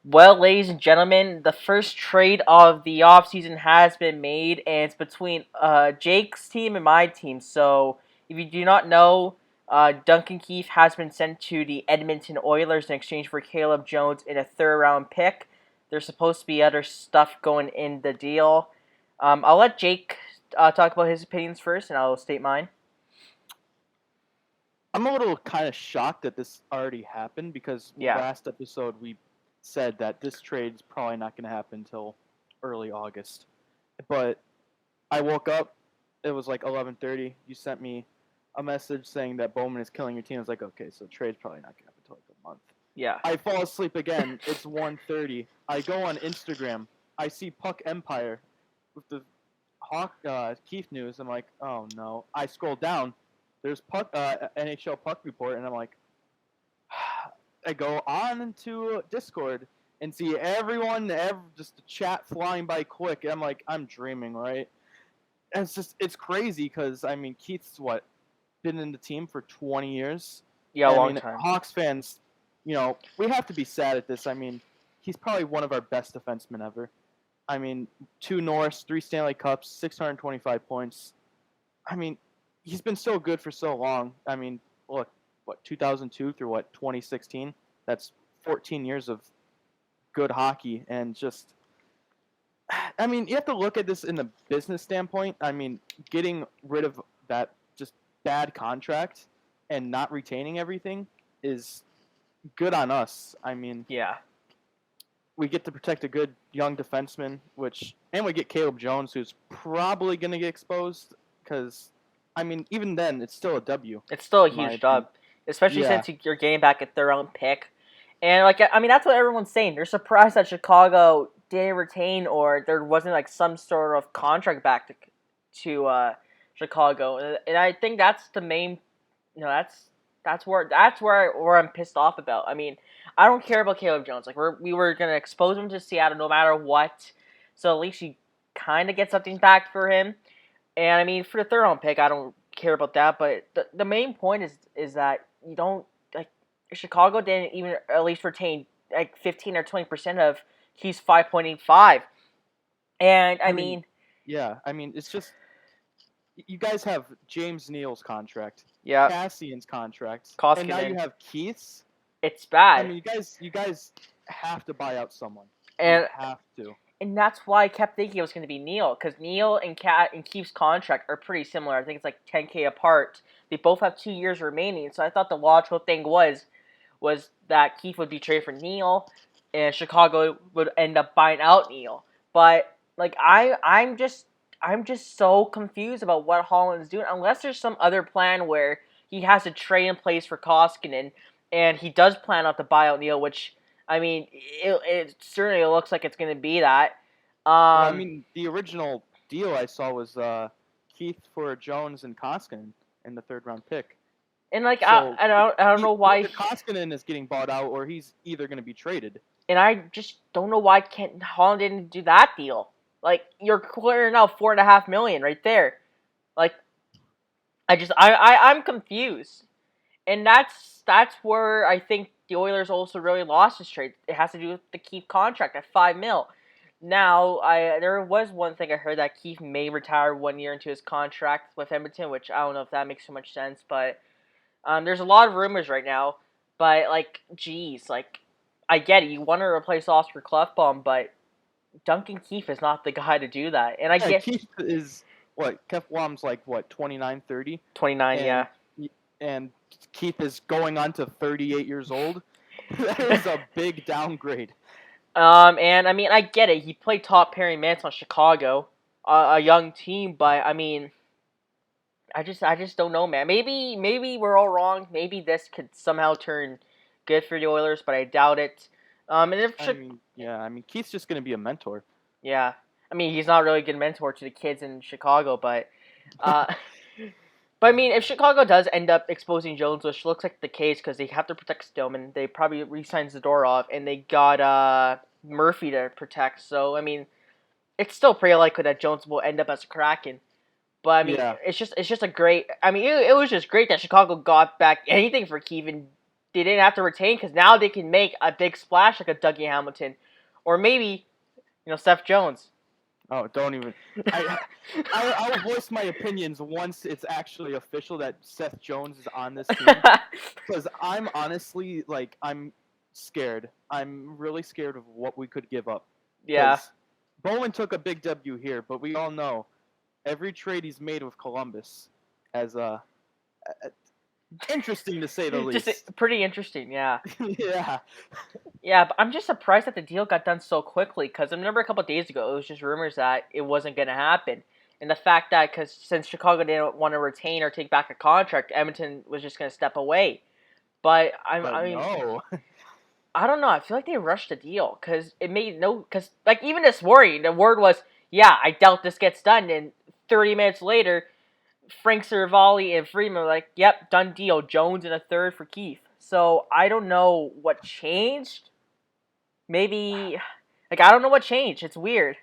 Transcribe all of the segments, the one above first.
Well, ladies and gentlemen, the first trade of the offseason has been made, and it's between Jake's team and my team. So, if you do not know, Duncan Keith has been sent to the Edmonton Oilers in exchange for Caleb Jones in a third round pick. There's supposed to be other stuff going in the deal. I'll let Jake talk about his opinions first, and I'll state mine. I'm a little kind of shocked that this already happened because Yeah. last episode we said that this trade's probably not going to happen until early August. But I woke up, it was like 11:30. You sent me a message saying that Bowman is killing your team. I was like, okay, so trade's probably not going to happen until like a month. Yeah. I fall asleep again. It's 1:30. I go on Instagram. I see Puck Empire with the Keith news. I'm like, oh no. I scroll down. There's NHL Puck Report, and I'm like, I go on into Discord and see everyone, just the chat flying by quick. And I'm like, I'm dreaming, right? And it's crazy because I mean, Keith's been in the team for 20 years. Yeah, a I long mean, time. Hawks fans, we have to be sad at this. I mean, he's probably one of our best defensemen ever. I mean, 2 Norris, 3 Stanley Cups, 625 points. I mean, he's been so good for so long. I mean, look, 2002 through 2016? That's 14 years of good hockey, and just, I mean, you have to look at this in the business standpoint. I mean, getting rid of that just bad contract and not retaining everything is good on us. I mean, Yeah. we get to protect a good young defenseman, and we get Caleb Jones, who's probably going to get exposed because, I mean, even then, it's still a W. It's still a In my huge opinion. dub, especially Yeah, since you're getting back a third round pick. And like, I mean, that's what everyone's saying. They're surprised that Chicago didn't retain, or there wasn't like some sort of contract back to Chicago. And I think that's the main. That's where I'm pissed off about. I mean, I don't care about Caleb Jones. Like we were gonna expose him to Seattle no matter what. So at least you kind of get something back for him. And I mean, for the third round pick, I don't care about that. But the main point is that you don't like Chicago didn't even at least retain like 15 or 20% of Keith's 5.85. And I I mean, mean, yeah, I mean, it's just you guys have James Neal's contract, yeah, Cassian's contract, and now you Koskinen, have Keith's. it's I bad. mean, you guys have to buy out someone. You And have to. and that's why I kept thinking it was going to be Neal, because Neal and Keith's contract are pretty similar. I think it's like 10K apart. They both have 2 years remaining, so I thought the logical thing was that Keith would be traded for Neal, and Chicago would end up buying out Neal. But like I'm just so confused about what Holland's doing. Unless there's some other plan where he has a trade in place for Koskinen, and he does plan out to buy out Neal, which I mean, it certainly looks like it's going to be that. Well, I Um, mean, the original deal I saw was Keith for Jones and Koskinen in the third round pick. and like So I don't know why, either Koskinen is getting bought out or he's either going to be traded. and I just don't know why Kent Holland didn't do that deal. Like you're clearing out 4.5 million right there. Like I'm confused, and that's where I think the Oilers also really lost this trade. It has to do with the Keith contract at 5 mil. Now, there was one thing I heard that Keith may retire 1 year into his contract with Edmonton, which I don't know if that makes so much sense, but there's a lot of rumors right now. But like, geez, like I get it, you want to replace Oscar Clefbaum, but Duncan Keith is not the guy to do that. And I Yeah, get Keith is Keflam's like 29, 30, 29, and yeah. and Keith is going on to 38 years old. That is a big downgrade. And I mean, I get it. He played top pairing minutes on Chicago, a young team, but I mean, I just don't know, man. Maybe we're all wrong. Maybe this could somehow turn good for the Oilers, but I doubt it. And if I mean, yeah, I mean Keith's just going to be a mentor. yeah, I mean, he's not really a good mentor to the kids in Chicago, but uh, but I mean, if Chicago does end up exposing Jones, which looks like the case because they have to protect Stillman, they probably re-signs Zadorov, and they got Murphy to protect. So I mean, it's still pretty likely that Jones will end up as a Kraken. But I mean, Yeah, it's just a great. I mean, it was just great that Chicago got back anything for Keevan. they didn't have to retain because now they can make a big splash like a Dougie Hamilton, or maybe Seth Jones. Oh, don't even. I will voice my opinions once it's actually official that Seth Jones is on this team. Because I'm honestly, like, I'm scared. I'm really scared of what we could give up. Yeah. Because Bowman took a big W here, but we all know every trade he's made with Columbus has interesting to say the least. Just pretty interesting, yeah. Yeah. Yeah, but I'm just surprised that the deal got done so quickly because I remember a couple of days ago it was just rumors that it wasn't going to happen. And the fact that because since Chicago didn't want to retain or take back a contract, Edmonton was just going to step away. But I mean, no. I don't know. I feel like they rushed the deal because it made because like even this morning the word was, yeah, I doubt this gets done. And 30 minutes later, Frank Cervalli and Friedman were like, yep, done deal. Jones and a third for Keith. So I don't know what changed. Maybe, like, I don't know what changed. It's weird.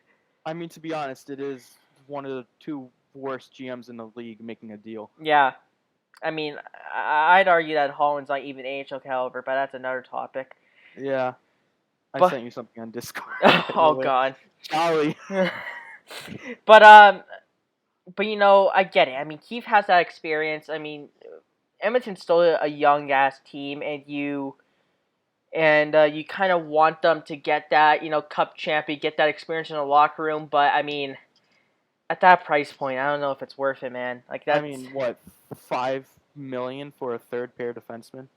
I mean, to be honest, it is one of the two worst GMs in the league making a deal. Yeah. I mean, I'd argue that Holland's not even AHL caliber, but that's another topic. Yeah. I But, sent you something on Discord. oh, God. Charlie. but, I get it. I mean, Keith has that experience. I mean, Edmonton's still a young-ass team, and you kind of want them to get that, cup champion, get that experience in the locker room. But, I mean, at that price point, I don't know if it's worth it, man. Like that's, I mean, what, $5 million for a third pair defenseman?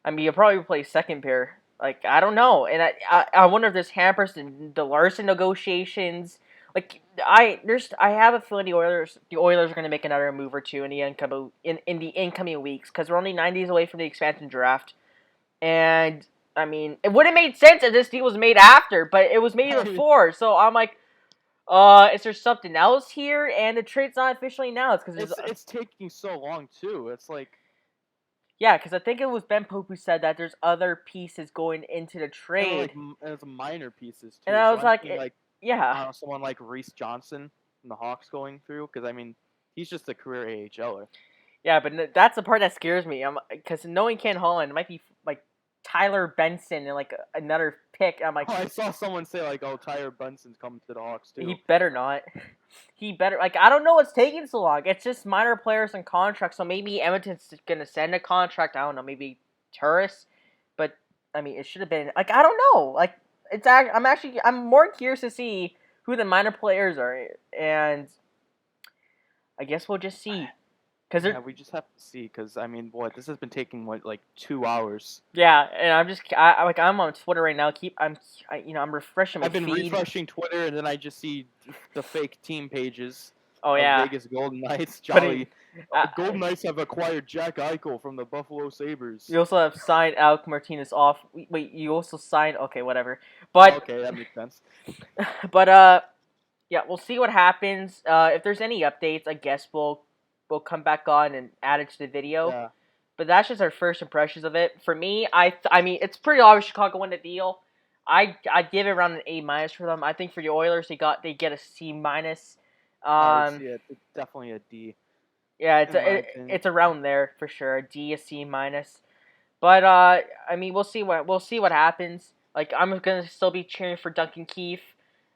I mean, you'll probably play second pair. Like, I don't know. And I wonder if this hampers the Larson negotiations. Like, I have a feeling the Oilers are going to make another move or two in the incoming weeks because we're only 9 days away from the expansion draft. And I mean, it would have made sense if this deal was made after, but it was made before. So I'm like, is there something else here? And the trade's not officially announced because it's taking so long too. It's like, yeah, because I think it was Ben Pope who said that there's other pieces going into the trade. And it's minor pieces too. And I was so like, yeah, someone like Reese Johnson from the Hawks going through because I mean, he's just a career AHLer. Yeah, but that's the part that scares me. Because knowing Ken Holland, it might be like Tyler Benson and like another pick. I'm like, I saw someone say like, "Oh, Tyler Benson's coming to the Hawks too." He better not. He better like I don't know what's taking so long. It's just minor players and contracts. So maybe Edmonton's gonna send a contract. I don't know. Maybe Turris, but I mean, it should have been like I don't know. Like I'm more curious to see who the minor players are, and I guess we'll just see. We just have to see because I mean, this has been taking like 2 hours. Yeah, and I'm on Twitter right now. I'm refreshing my I've been feed. refreshing Twitter and then I just see the fake team pages. Oh yeah, Vegas Golden Knights. Jolly. Golden Knights have acquired Jack Eichel from the Buffalo Sabres. You also have signed Alec Martinez off. Wait, you also signed. Okay, whatever. But okay, that makes sense. But yeah, we'll see what happens. If there's any updates, I guess we'll come back on and add it to the video. Yeah. But that's just our first impressions of it. For me, I mean, it's pretty obvious Chicago won the deal. I give it around an A- for them. I think for the Oilers, they get a C-. It's definitely a D. Yeah, it's around there for sure. A D, a C-. But I mean, we'll see what happens. Like I'm gonna still be cheering for Duncan Keith.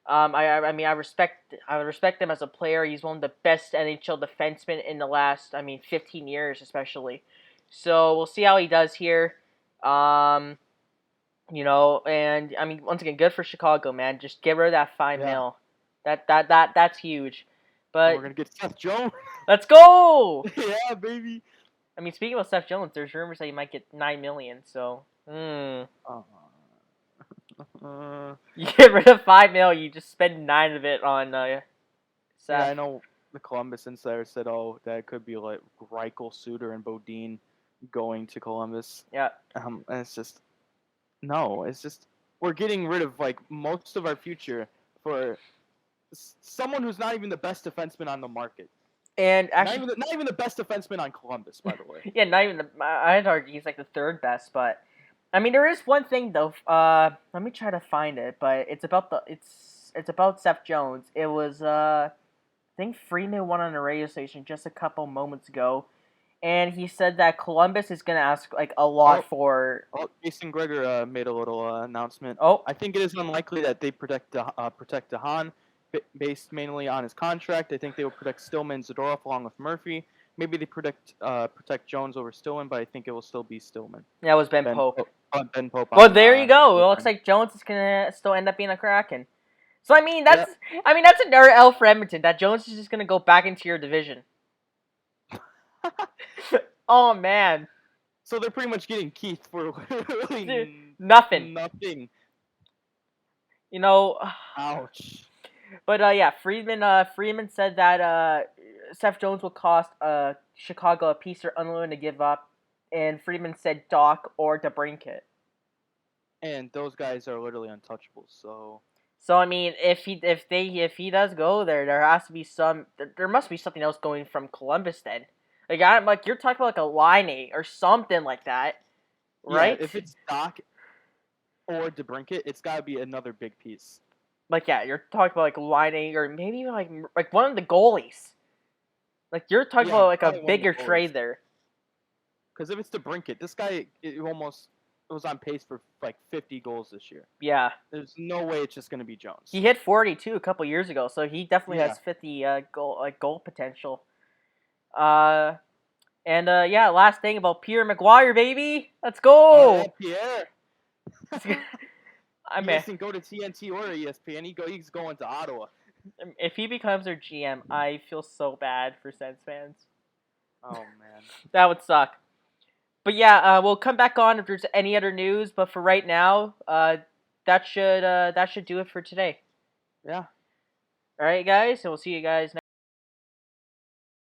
I mean, I respect him as a player. He's one of the best NHL defensemen in the last, 15 years, especially. So we'll see how he does here. And I mean, once again, good for Chicago, man. Just get rid of that $5 million. That's huge. But we're gonna get Seth Jones. Let's go. Yeah, baby. I mean, speaking of Seth Jones, there's rumors that he might get $9 million. So, you get rid of $5 million, you just spend 9 of it on Seth. Yeah, I know the Columbus Insider said, that could be like Reichel, Suter, and Bodine going to Columbus. Yeah. And it's just we're getting rid of like most of our future for someone who's not even the best defenseman on the market. And actually, not even the best defenseman on Columbus, by the way. Yeah, not even I'd argue he's like the third best, but I mean there is one thing though. Let me try to find it, but it's about Seth Jones. It was I think Freeman won on the radio station just a couple moments ago, and he said that Columbus is gonna ask like a lot for. Oh, Jason Gregor made a little announcement. Oh, I think it is unlikely that they protect DeHaan based mainly on his contract. I think they will protect Stillman, Zadorov along with Murphy. Maybe they protect Jones over Stillman, but I think it will still be Stillman. that was Ben Pope. Ben Pope. Well, there you go. It looks like Jones is gonna still end up being a Kraken. So I mean that's another L for Edmonton. That Jones is just gonna go back into your division. Oh man. So they're pretty much getting Keith for literally nothing. Nothing. You know. Ouch. But yeah, Friedman said that Seth Jones will cost Chicago a piece they're unwilling to give up, and Friedman said Doc or DeBrincat. And those guys are literally untouchables. So I mean, if he does go there has to be there must be something else going from Columbus then. Like you're talking about like a Line or something like that, right? Yeah, if it's Doc or DeBrincat, it's got to be another big piece. Like yeah, you're talking about like Line or maybe even like one of the goalies. Like you're talking about like a bigger trade there. Because if it's DeBrincat, this guy almost was on pace for like 50 goals this year. Yeah. There's no way it's just going to be Jones. He hit 42 a couple years ago, so he definitely has 50 goal potential. Yeah, last thing about Pierre McGuire, baby. Let's go. Pierre. I mean, he doesn't go to TNT or ESPN. He's going to Ottawa. If he becomes their GM, I feel so bad for Sens fans. Oh man, that would suck. But yeah, we'll come back on if there's any other news. But for right now, that should do it for today. Yeah. All right, guys, and we'll see you guys next.